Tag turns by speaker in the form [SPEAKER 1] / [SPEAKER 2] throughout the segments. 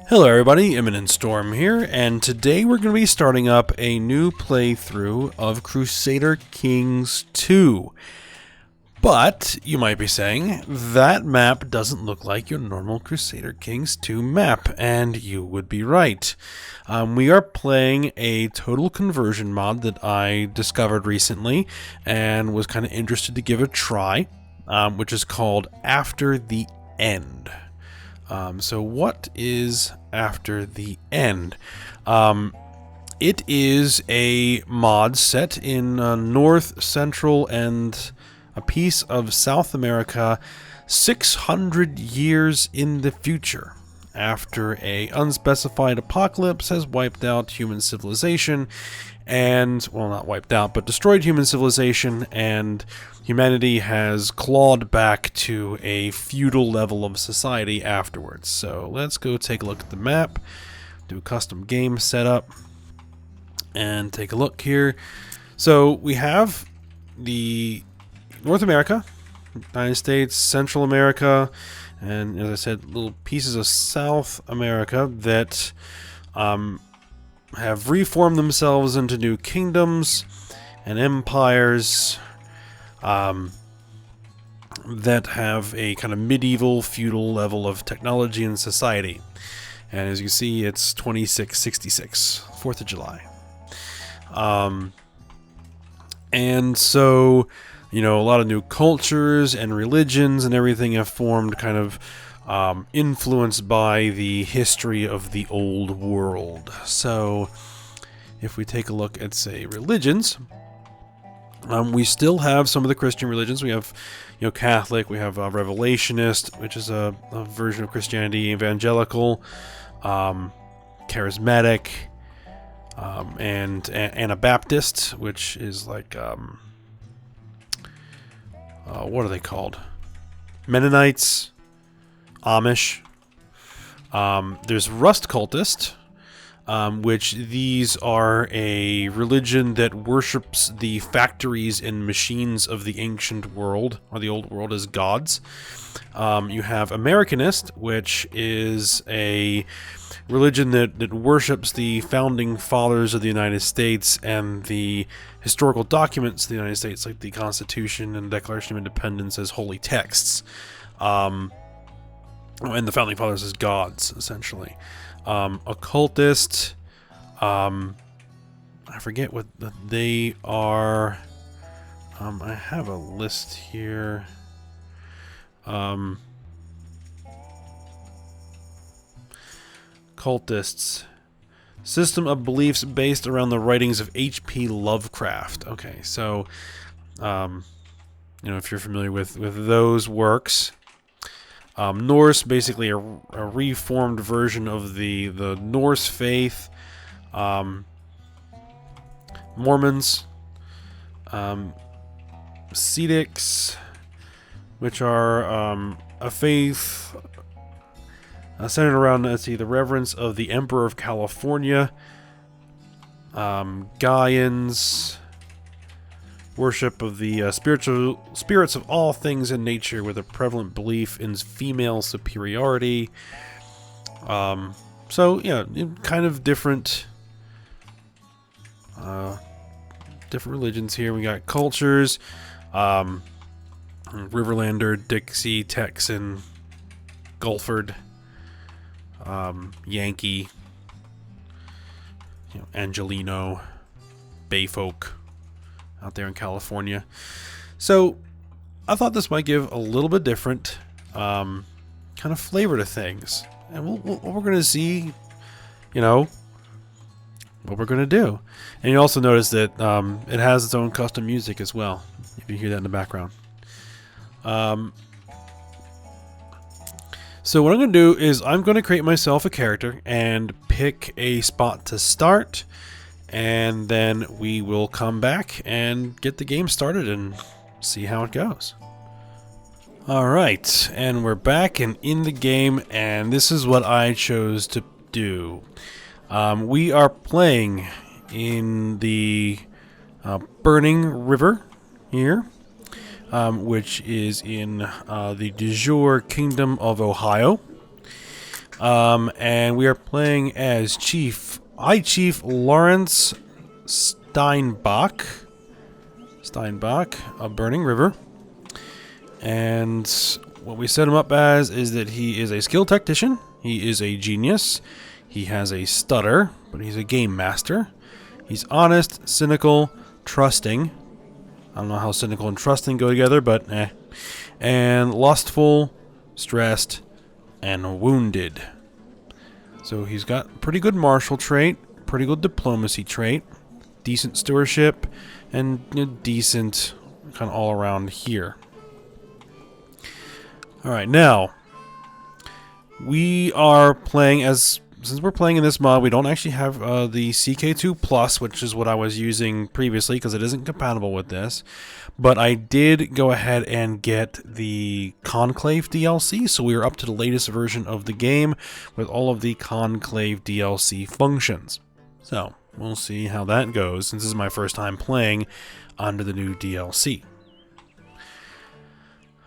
[SPEAKER 1] Hello everybody, Imminent Storm here, and today we're going to be starting up a new playthrough of Crusader Kings II. But, you might be saying, that map doesn't look like your normal Crusader Kings II map, and you would be right. We are playing a total conversion mod that I discovered recently, and was kind of interested to give a try, which is called After the End. So what is After the End? It is a mod set in North, Central, and a piece of South America 600 years in the future, after a unspecified apocalypse has wiped out human civilization and, well, not wiped out, but destroyed human civilization, and humanity has clawed back to a feudal level of society afterwards. So let's go take a look at the map, do a custom game setup, and take a look here. So we have the North America, United States, Central America, and as I said, little pieces of South America that have reformed themselves into new kingdoms and empires that have a kind of medieval feudal level of technology and society. And as you can see, it's 2666, 4th of July. And so, you know, a lot of new cultures and religions and everything have formed, kind of influenced by the history of the old world. So if we take a look at, say, religions, we still have some of the Christian religions. We have, you know, Catholic, we have Revelationist, which is a version of Christianity, evangelical, charismatic, and Anabaptist, which is like, what are they called? Mennonites, Amish. There's Rust Cultist, which these are a religion that worships the factories and machines of the ancient world, or the old world, as gods. You have Americanist, which is a religion that worships the founding fathers of the United States and the historical documents of the United States, like the Constitution and Declaration of Independence, as holy texts. And the founding fathers as gods, essentially. Occultist, I forget what they are. I have a list here. Cultists. System of beliefs based around the writings of H.P. Lovecraft. Okay, so, you know, if you're familiar with those works. Norse, basically a reformed version of the Norse faith. Mormons. Cetic, which are a faith centered around, let's see, the reverence of the Emperor of California. Gaians, worship of the spirits of all things in nature, with a prevalent belief in female superiority. So yeah, kind of different religions here. We got cultures, Riverlander, Dixie, Texan, Gulford, Yankee, you know, Angelino, Bayfolk out there in California. So I thought this might give a little bit different kind of flavor to things, and what we're going to see, you know, what we're going to do. And you also notice that it has its own custom music as well, if you hear that in the background. So what I'm going to do is I'm going to create myself a character and pick a spot to start, and then we will come back and get the game started and see how it goes. Alright, and we're back and in the game, and this is what I chose to do. We are playing in the Burning River here, which is in the de jure Kingdom of Ohio. And we are playing as High Chief Lawrence Steinbach of Burning River. And what we set him up as is that he is a skilled tactician, he is a genius, he has a stutter, but he's a game master. He's honest, cynical, trusting. I don't know how cynical and trusting go together, but eh. And lustful, stressed, and wounded. So he's got pretty good martial trait, pretty good diplomacy trait, decent stewardship, and decent kind of all around here. Alright, now, we are playing since we're playing in this mod, we don't actually have the CK2 Plus, which is what I was using previously, because it isn't compatible with this. But I did go ahead and get the Conclave DLC, so we are up to the latest version of the game with all of the Conclave DLC functions. So, we'll see how that goes, since this is my first time playing under the new DLC.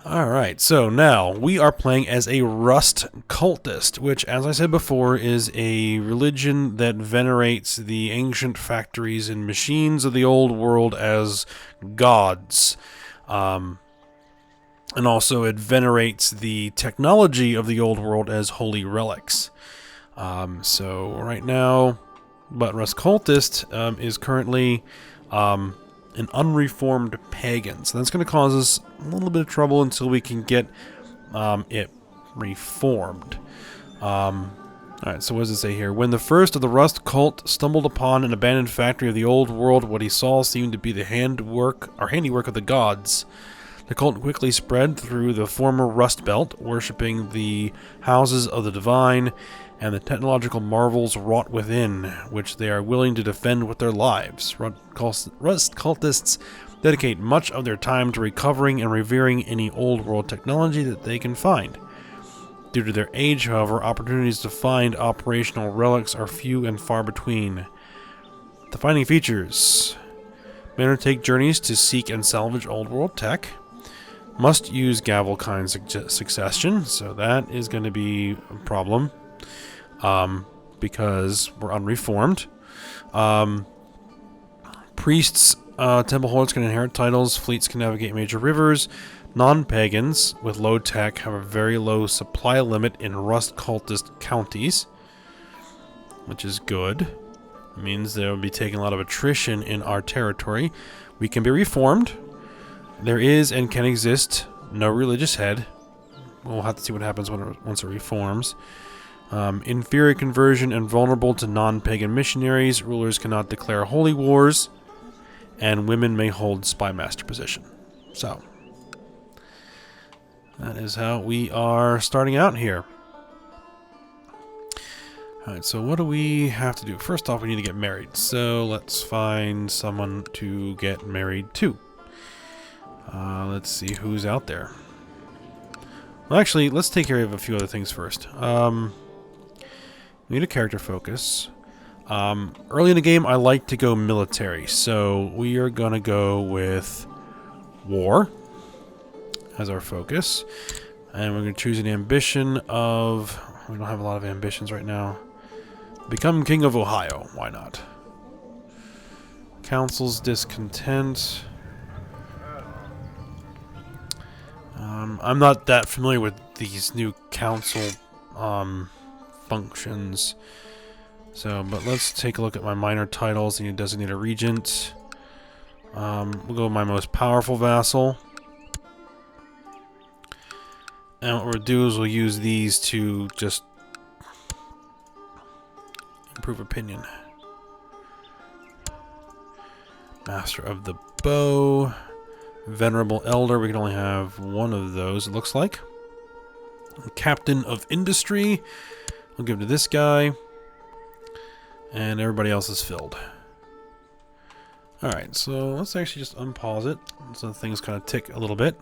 [SPEAKER 1] Alright, so now we are playing as a Rust cultist, which, as I said before, is a religion that venerates the ancient factories and machines of the old world as gods. And also it venerates the technology of the old world as holy relics. So right now, Rust cultist is currently an unreformed pagan. So that's going to cause us a little bit of trouble until we can get it reformed. Alright, so what does it say here? When the first of the Rust cult stumbled upon an abandoned factory of the old world, what he saw seemed to be the handiwork of the gods. The cult quickly spread through the former Rust Belt, worshipping the houses of the divine and the technological marvels wrought within, which they are willing to defend with their lives. Rust cultists dedicate much of their time to recovering and revering any old world technology that they can find. Due to their age, however, opportunities to find operational relics are few and far between. Defining features: may undertake journeys to seek and salvage old world tech. Must use gavel-kind succession, so that is going to be a problem. Because we're unreformed. Priests, temple holders can inherit titles, fleets can navigate major rivers. Non-pagans with low tech have a very low supply limit in Rust cultist counties, which is good. It means there will be taking a lot of attrition in our territory. We can be reformed. There is and can exist no religious head. We'll have to see what happens once it reforms. Inferior conversion and vulnerable to non-pagan missionaries. Rulers cannot declare holy wars. And women may hold spy master position. So, that is how we are starting out here. Alright, so what do we have to do? First off, we need to get married. So, let's find someone to get married to. Let's see who's out there. Well, actually, let's take care of a few other things first. We need a character focus. Early in the game, I like to go military, so we are going to go with war as our focus. And we're going to choose an ambition of... We don't have a lot of ambitions right now. Become King of Ohio. Why not? Council's discontent. I'm not that familiar with these new council functions. So, but let's take a look at my minor titles. I need to designate a regent. We'll go with my most powerful vassal. And what we'll do is we'll use these to just improve opinion. Master of the Bow. Venerable Elder, we can only have one of those, it looks like. Captain of Industry, we'll give to this guy. And everybody else is filled. Alright, so let's actually just unpause it so things kind of tick a little bit.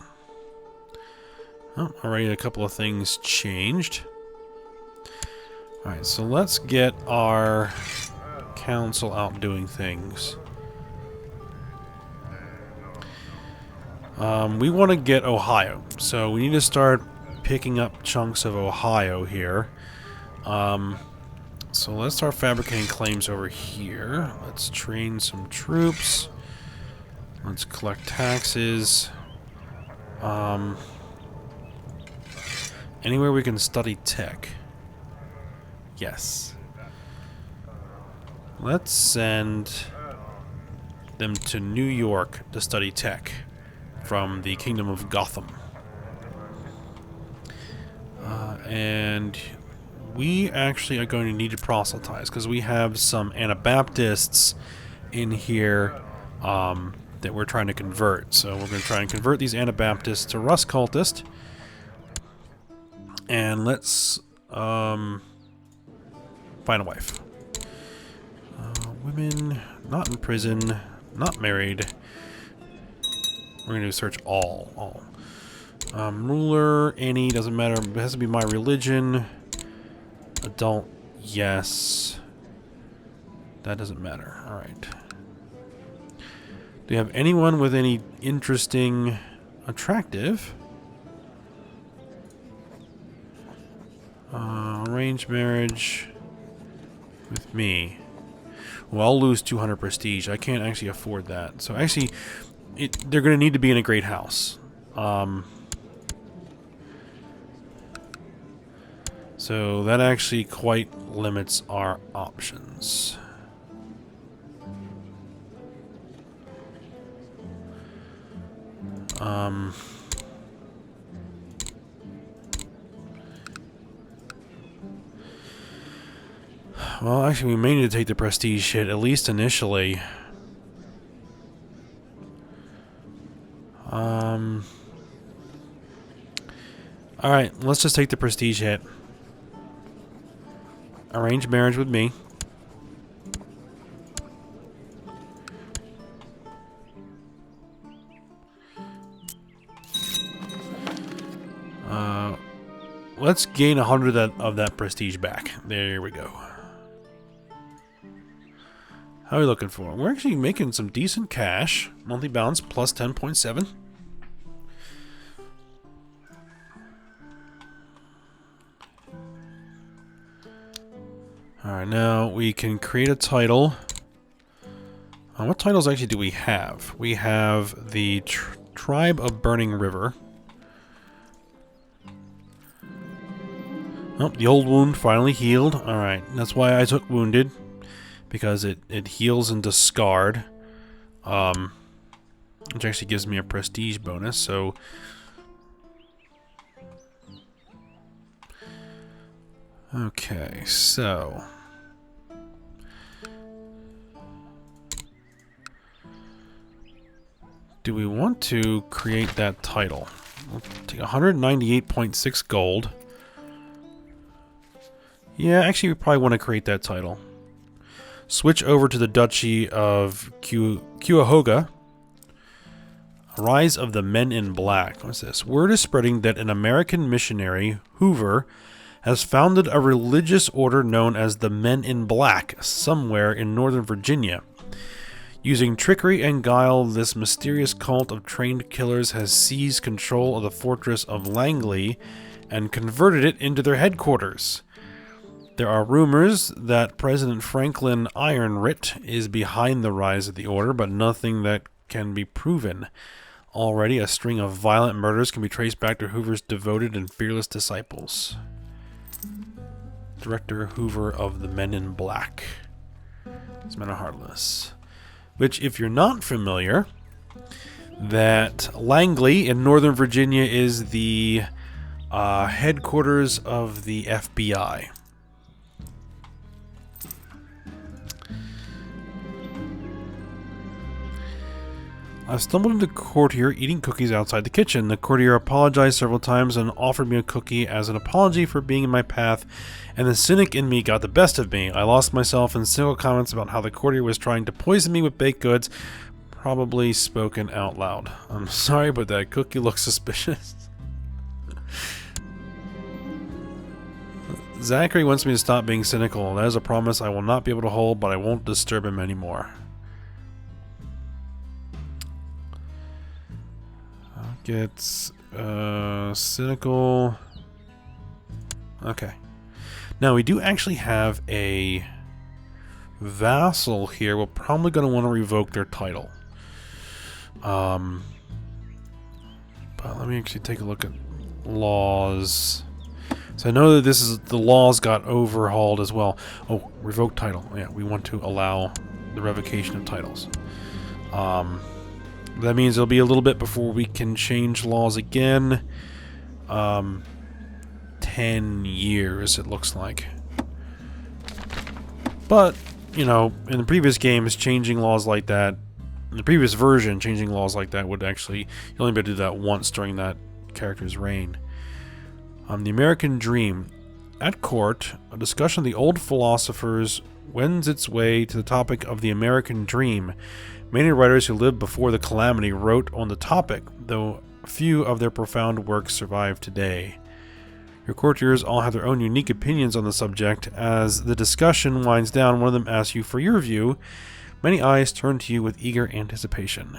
[SPEAKER 1] Oh, already a couple of things changed. Alright, so let's get our council out doing things. We want to get Ohio, so we need to start picking up chunks of Ohio here. So let's start fabricating claims over here. Let's train some troops. Let's collect taxes. Anywhere we can study tech. Yes. Let's send them to New York to study tech from the Kingdom of Gotham. And we actually are going to need to proselytize because we have some Anabaptists in here that we're trying to convert. So we're going to try and convert these Anabaptists to Rust cultist. And let's find a wife. Women not in prison, not married. We're going to search all. Ruler, any, doesn't matter. It has to be my religion. Adult, yes. That doesn't matter. Alright. Do you have anyone with any interesting, attractive? Arranged marriage with me. Well, I'll lose 200 prestige. I can't actually afford that. So actually, they're going to need to be in a great house. So that actually quite limits our options. Well, actually, we may need to take the prestige hit, at least initially. Alright, let's just take the prestige hit. Arrange marriage with me. Let's gain 100 of that prestige back. There we go. How are we looking for? We're actually making some decent cash. Monthly balance plus 10.7. Alright, now we can create a title. What titles actually do we have? We have the Tribe of Burning River. Oh, the old wound finally healed. Alright, that's why I took wounded. Because it heals and discard. Which actually gives me a prestige bonus, so... Okay, so... Do we want to create that title? We'll take 198.6 gold. Yeah, actually we probably want to create that title. Switch over to the Duchy of Cuyahoga. Rise of the Men in Black. What's this? Word is spreading that an American missionary, Hoover, has founded a religious order known as the Men in Black somewhere in Northern Virginia. Using trickery and guile, this mysterious cult of trained killers has seized control of the fortress of Langley and converted it into their headquarters. There are rumors that President Franklin Ironwrit is behind the rise of the order, but nothing that can be proven. Already, a string of violent murders can be traced back to Hoover's devoted and fearless disciples. Director Hoover of the Men in Black. It's Men are Heartless. Which, if you're not familiar, that Langley in Northern Virginia is the headquarters of the FBI. I stumbled into courtier eating cookies outside the kitchen. The courtier apologized several times and offered me a cookie as an apology for being in my path, and the cynic in me got the best of me. I lost myself in cynical comments about how the courtier was trying to poison me with baked goods, probably spoken out loud. I'm sorry, but that cookie looks suspicious. Zachary wants me to stop being cynical. That is a promise I will not be able to hold, but I won't disturb him anymore. Gets cynical. Okay. Now, we do actually have a vassal here. We're probably going to want to revoke their title. But let me actually take a look at laws. So I know that the laws got overhauled as well. Oh, revoke title. Yeah, we want to allow the revocation of titles. That means it'll be a little bit before we can change laws again. 10 years, it looks like. But, you know, in the previous games, changing laws like that, in the previous version, changing laws like that would actually, you only be able to do that once during that character's reign. The American Dream. At court, a discussion of the old philosophers wends its way to the topic of the American Dream. Many writers who lived before the calamity wrote on the topic, though few of their profound works survive today. Your courtiers all have their own unique opinions on the subject. As the discussion winds down, one of them asks you for your view. Many eyes turn to you with eager anticipation.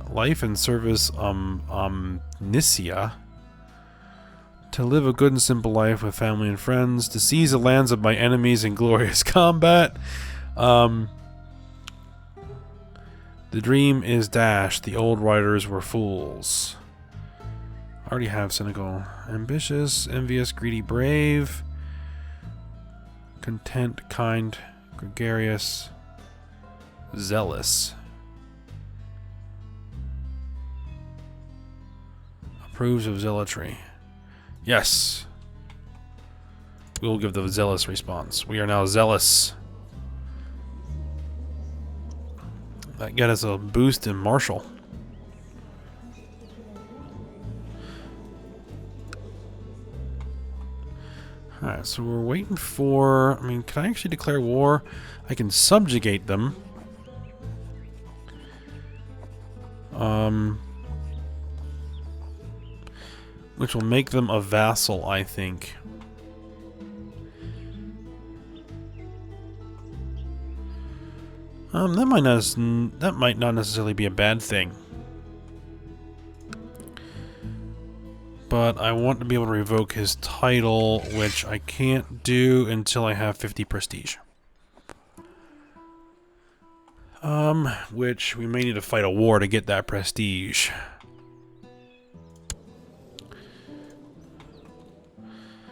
[SPEAKER 1] Life and service omniscia. To live a good and simple life with family and friends. To seize the lands of my enemies in glorious combat. The dream is dashed. The old writers were fools. I already have cynical. Ambitious, envious, greedy, brave. Content, kind, gregarious, zealous. Approves of zealotry. Yes. We will give the zealous response. We are now zealous. That got us a boost in martial. Alright, so we're waiting for... I mean, can I actually declare war? I can subjugate them. Which will make them a vassal, I think. That might not necessarily be a bad thing. But I want to be able to revoke his title, which I can't do until I have 50 prestige. Which we may need to fight a war to get that prestige.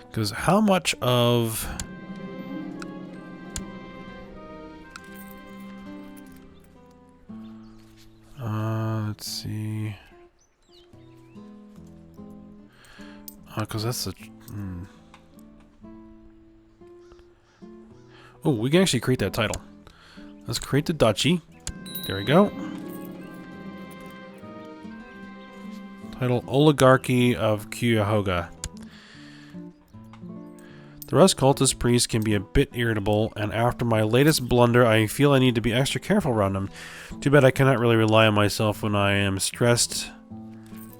[SPEAKER 1] Because how much of... let's see... because that's a... Oh, we can actually create that title. Let's create the duchy. There we go. Title, Oligarchy of Cuyahoga. The Rust cultist priest can be a bit irritable, and after my latest blunder, I feel I need to be extra careful around him. Too bad I cannot really rely on myself when I am stressed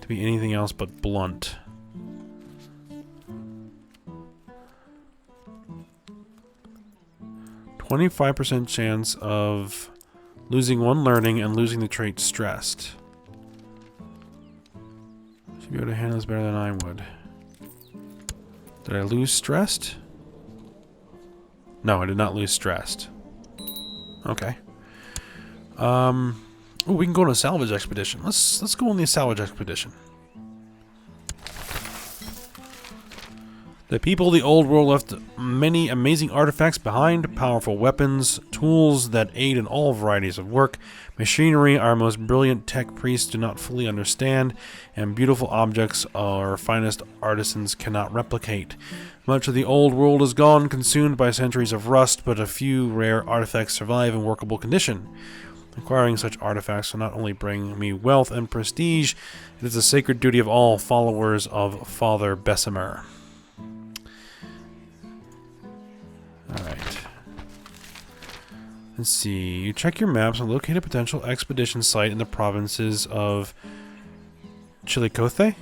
[SPEAKER 1] to be anything else but blunt. %25 chance of losing one learning and losing the trait stressed. Should be able to handle this better than I would. Did I lose stressed? No, I did not lose stressed. Okay. Oh, we can go on a salvage expedition. Let's go on the salvage expedition. The people of the old world left many amazing artifacts behind, powerful weapons, tools that aid in all varieties of work, machinery our most brilliant tech priests do not fully understand, and beautiful objects our finest artisans cannot replicate. Much of the old world is gone, consumed by centuries of rust, but a few rare artifacts survive in workable condition. Acquiring such artifacts will not only bring me wealth and prestige, it is a sacred duty of all followers of Father Bessemer. Alright. Let's see. You check your maps and locate a potential expedition site in the provinces of Chillicothe.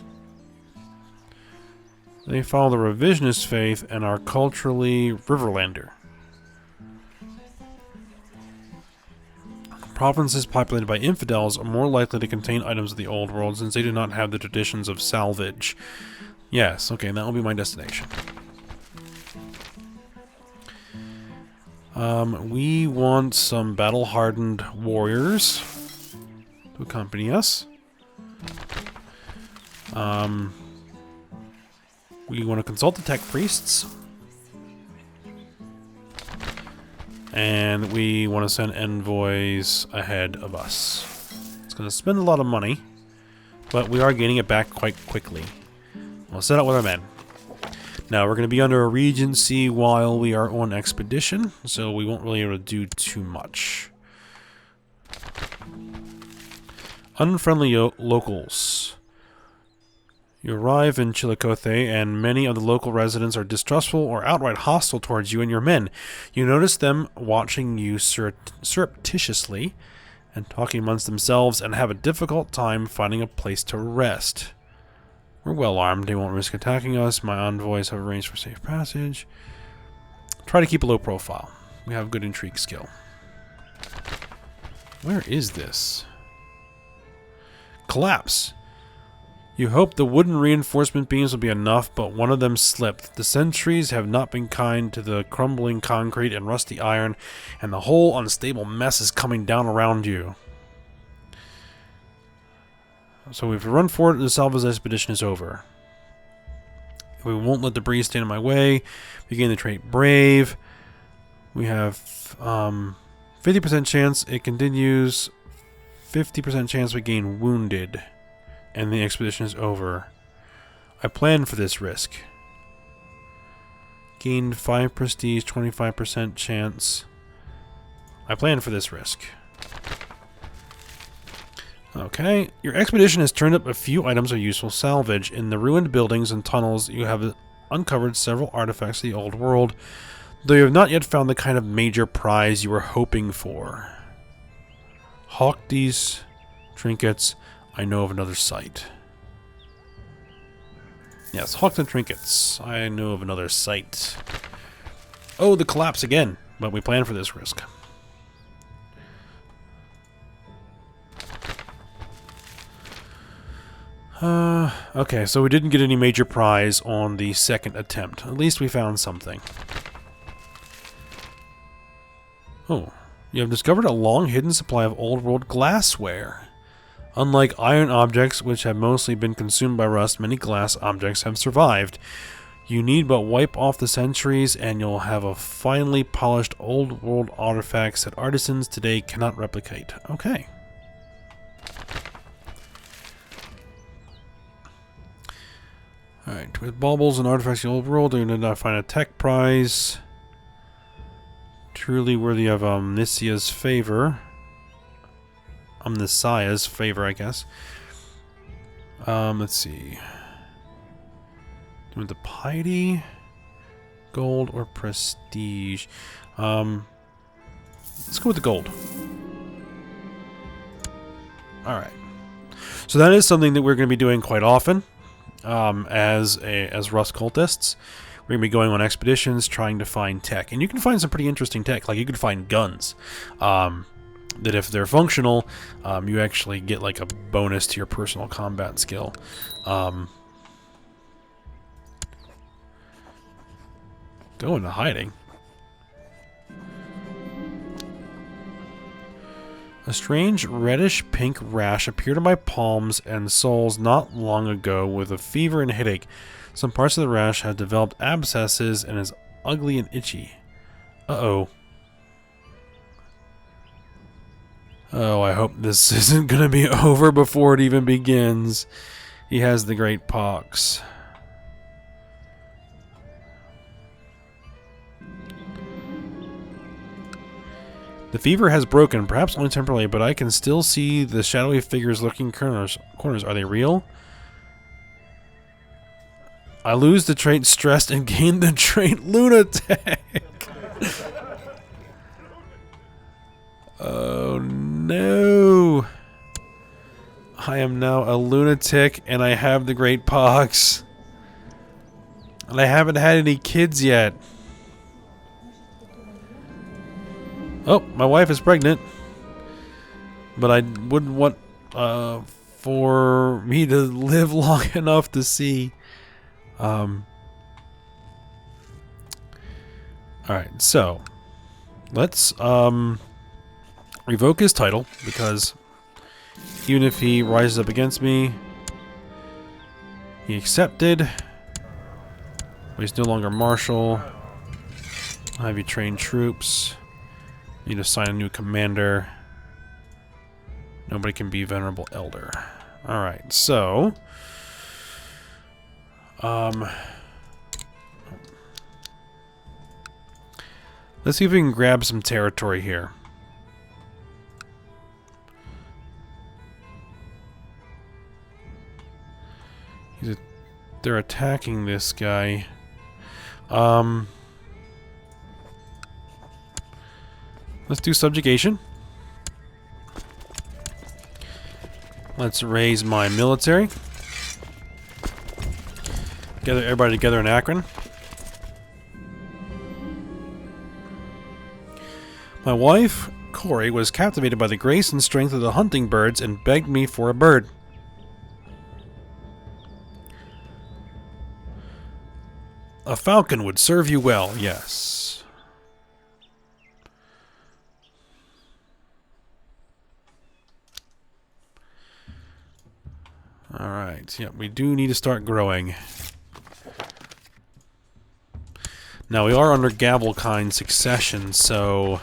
[SPEAKER 1] They follow the revisionist faith and are culturally Riverlander. Provinces populated by infidels are more likely to contain items of the old world since they do not have the traditions of salvage. Yes, okay, that will be my destination. We want some battle-hardened warriors to accompany us. We want to consult the tech priests. And we want to send envoys ahead of us. It's going to spend a lot of money, but we are gaining it back quite quickly. We'll set out with our men. Now, we're going to be under a regency while we are on expedition, so we won't really be able to do too much. Unfriendly locals. You arrive in Chillicothe, and many of the local residents are distrustful or outright hostile towards you and your men. You notice them watching you surreptitiously and talking amongst themselves, and have a difficult time finding a place to rest. We're well armed. They won't risk attacking us. My envoys have arranged for safe passage. Try to keep a low profile. We have good intrigue skill. Where is this? Collapse. You hope the wooden reinforcement beams will be enough, but one of them slipped. The sentries have not been kind to the crumbling concrete and rusty iron, and the whole unstable mess is coming down around you. So if we run for it, the Salvage Expedition is over. We won't let debris stand in my way. We gain the trait Brave. We have 50% chance it continues. 50% chance we gain Wounded. And the expedition is over. I planned for this risk. Gained 5 prestige, 25% chance. I planned for this risk. Okay, your expedition has turned up a few items of useful salvage. In the ruined buildings and tunnels, you have uncovered several artifacts of the old world, though you have not yet found the kind of major prize you were hoping for. Hawk these trinkets. I know of another site. Yes, hawk the trinkets. I know of another site. Oh, the collapse again, but we planned for this risk. Okay, so we didn't get any major prize on the second attempt. At least we found something. Oh, you have discovered a long-hidden supply of old-world glassware. Unlike iron objects, which have mostly been consumed by rust, many glass objects have survived. You need but wipe off the centuries, and you'll have a finely polished old-world artifacts that artisans today cannot replicate. Okay. Alright, with baubles and artifacts of the old world, you did not find a tech prize. Truly worthy of Omnisia's favor. Omnisia's favor, I guess. Let's see. Do the piety, gold, or prestige? Let's go with the gold. Alright. So that is something that we're going to be doing quite often. As Rust cultists, we're gonna be going on expeditions trying to find tech, and you can find some pretty interesting tech. Like you could find guns that, if they're functional, you actually get like a bonus to your personal combat skill. Go into hiding. A strange reddish-pink rash appeared on my palms and soles not long ago with a fever and headache. Some parts of the rash have developed abscesses and is ugly and itchy. Uh-oh. Oh, I hope this isn't going to be over before it even begins. He has the great pox. The fever has broken, perhaps only temporarily, but I can still see the shadowy figures lurking corners. Are they real? I lose the trait Stressed and gain the trait Lunatic. Oh no. I am now a lunatic and I have the great pox. And I haven't had any kids yet. Oh, my wife is pregnant. But I wouldn't want for me to live long enough to see Alright, so let's revoke his title, because even if he rises up against me, he accepted. But he's no longer marshal. I'll have you train troops. Need to assign a new commander. Nobody can be venerable elder. Alright, so let's see if we can grab some territory here. They're attacking this guy. Let's do subjugation. Let's raise my military. Gather everybody together in Akron. My wife, Corey, was captivated by the grace and strength of the hunting birds and begged me for a bird. A falcon would serve you well, yes. Alright, yeah, we do need to start growing. Now, we are under Gavelkind succession, so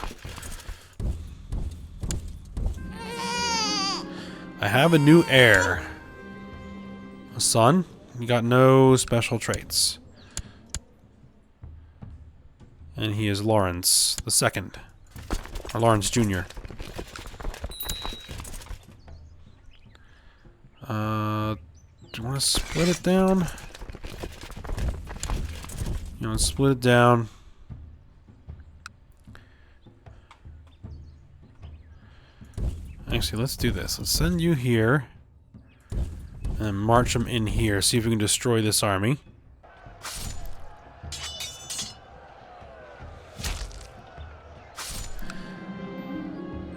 [SPEAKER 1] I have a new heir. A son. You got no special traits. And he is Lawrence the Second, or Lawrence Jr. Do you want to split it down? You want to split it down? Actually, let's do this. Let's send you here, and march them in here. See if we can destroy this army.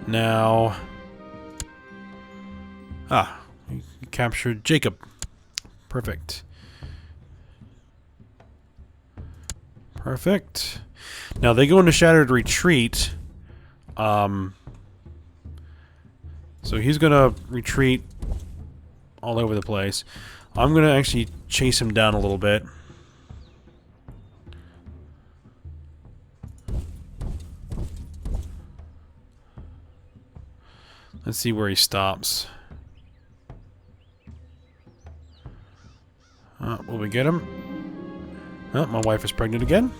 [SPEAKER 1] Now, we captured Jacob. Perfect. Perfect. Now they go into Shattered Retreat. So he's gonna retreat all over the place. I'm gonna actually chase him down a little bit. Let's see where he stops. Will we get him? Oh, my wife is pregnant again.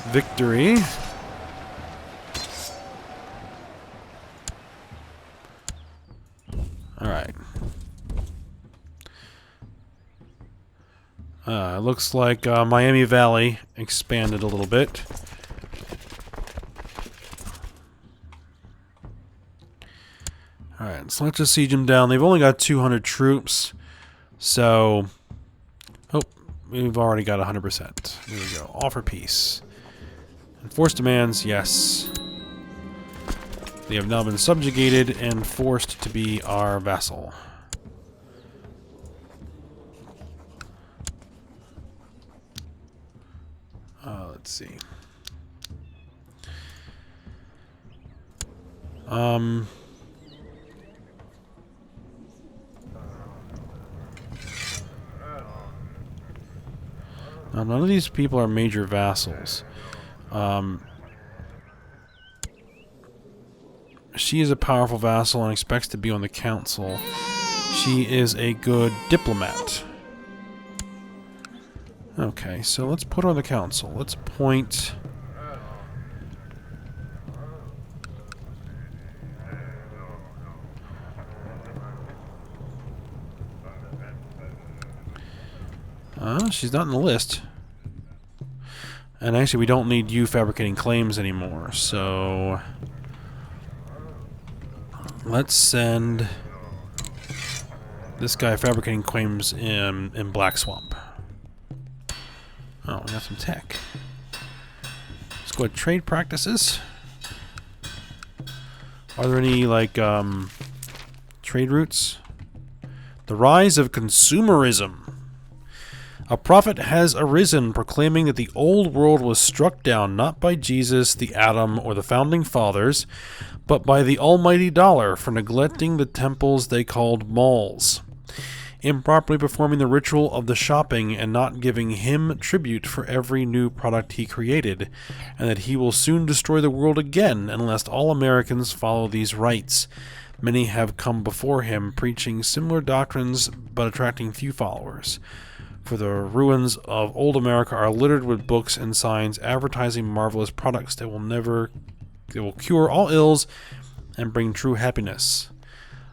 [SPEAKER 1] Victory. Alright. It looks like Miami Valley expanded a little bit. Alright, so let's just siege them down. They've only got 200 troops, so... Oh, we've already got 100%. There we go. Offer peace. Enforce demands, yes. They have now been subjugated and forced to be our vassal. Let's see. Now, none of these people are major vassals. She is a powerful vassal and expects to be on the council. She is a good diplomat. Okay, so let's put her on the council. Let's appoint... she's not in the list. And actually, we don't need you fabricating claims anymore, so... Let's send this guy fabricating claims in Black Swamp. Oh, we got some tech. Let's go with trade practices. Are there any, like, trade routes? The rise of consumerism. A prophet has arisen proclaiming that the old world was struck down not by Jesus, the Adam, or the founding fathers, but by the almighty dollar for neglecting the temples they called malls, improperly performing the ritual of the shopping and not giving him tribute for every new product he created, and that he will soon destroy the world again unless all Americans follow these rites. Many have come before him preaching similar doctrines but attracting few followers. For the ruins of old America are littered with books and signs advertising marvelous products that will cure all ills and bring true happiness.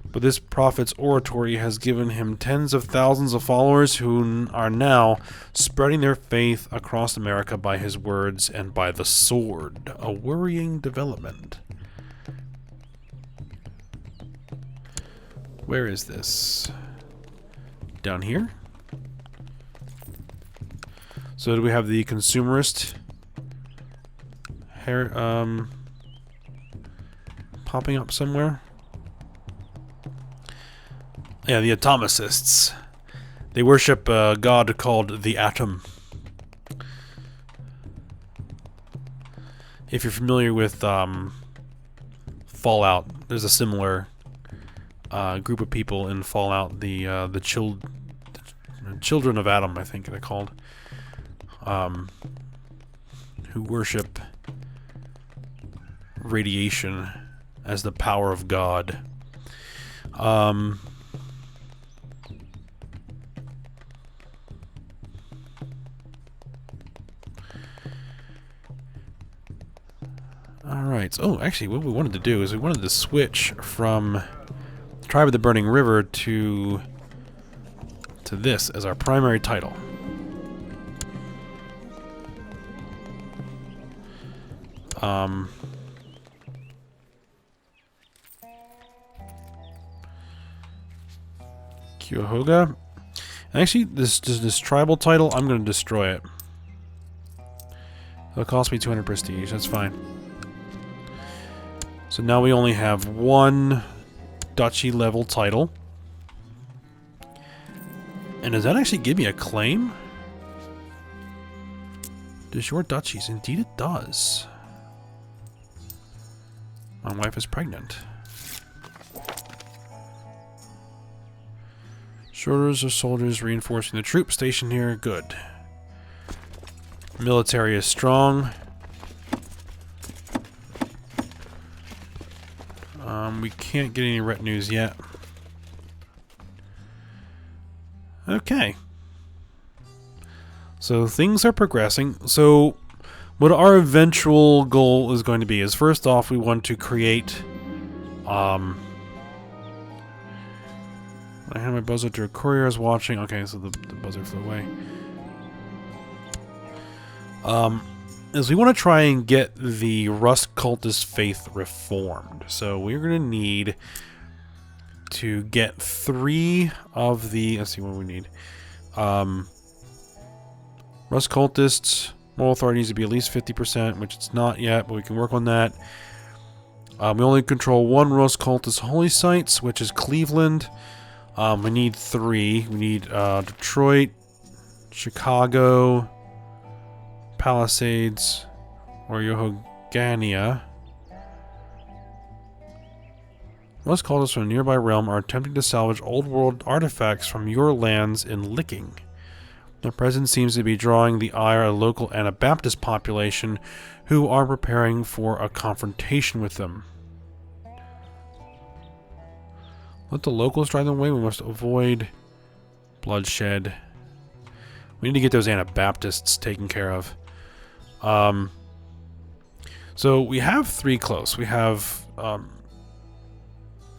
[SPEAKER 1] But this prophet's oratory has given him tens of thousands of followers who are now spreading their faith across America by his words and by the sword. A worrying development. Where is this? Down here? So do we have the consumerist popping up somewhere? Yeah, the atomicists. They worship a god called the Atom. If you're familiar with Fallout, there's a similar group of people in Fallout. The children of Adam, I think they're called. Who worship radiation as the power of God. Alright, oh, actually, what we wanted to do is we wanted to switch from Tribe of the Burning River to this as our primary title. Cuyahoga. Actually, this tribal title, I'm going to destroy it. It'll cost me 200 prestige. That's fine. So now we only have one duchy level title. And does that actually give me a claim? Does your duchies? Indeed it does. My wife is pregnant. Shoulders of soldiers reinforcing the troops stationed here. Good. Military is strong. We can't get any retinues yet. Okay. So things are progressing. So what our eventual goal is going to be is, first off, we want to create I have my buzzer to a courier is watching. Okay, so the buzzer flew away. Is we want to try and get the Rust Cultist faith reformed. So we're going to need to get 3 of the... Let's see what we need. Rust Cultists, moral authority needs to be at least 50%, which it's not yet, but we can work on that. We only control 1 Rust Cultist holy sites, which is Cleveland. We need 3. We need Detroit, Chicago, Palisades, or Yohogania. Rust Cultists from a nearby realm are attempting to salvage old world artifacts from your lands in Licking. Their presence seems to be drawing the ire of a local Anabaptist population who are preparing for a confrontation with them. Let the locals drive them away. We must avoid bloodshed. We need to get those Anabaptists taken care of. So we have 3 close. We have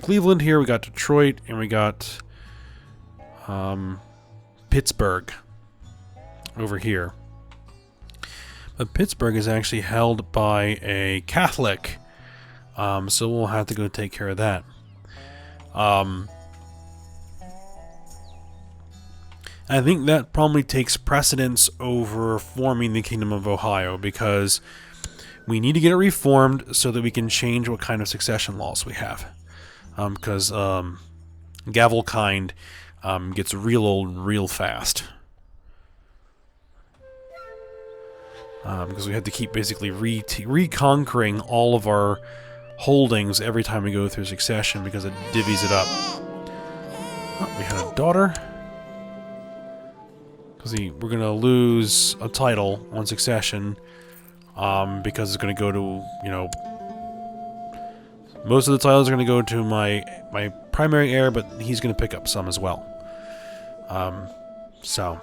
[SPEAKER 1] Cleveland here, we got Detroit, and we got Pittsburgh over here. But Pittsburgh is actually held by a Catholic, so we'll have to go take care of that. I think that probably takes precedence over forming the Kingdom of Ohio, because we need to get it reformed so that we can change what kind of succession laws we have. Because Gavelkind gets real old real fast. Because we have to keep basically reconquering all of our holdings every time we go through succession, because it divvies it up. Oh, we had a daughter. Because we're going to lose a title on succession, because it's going to go to, you know, most of the titles are going to go to my primary heir, but he's going to pick up some as well. So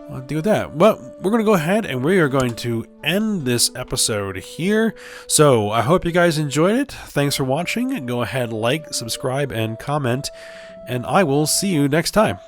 [SPEAKER 1] I'll deal with that. But we're going to go ahead and we are going to end this episode here. So I hope you guys enjoyed it. Thanks for watching. Go ahead, like, subscribe, and comment, and I will see you next time.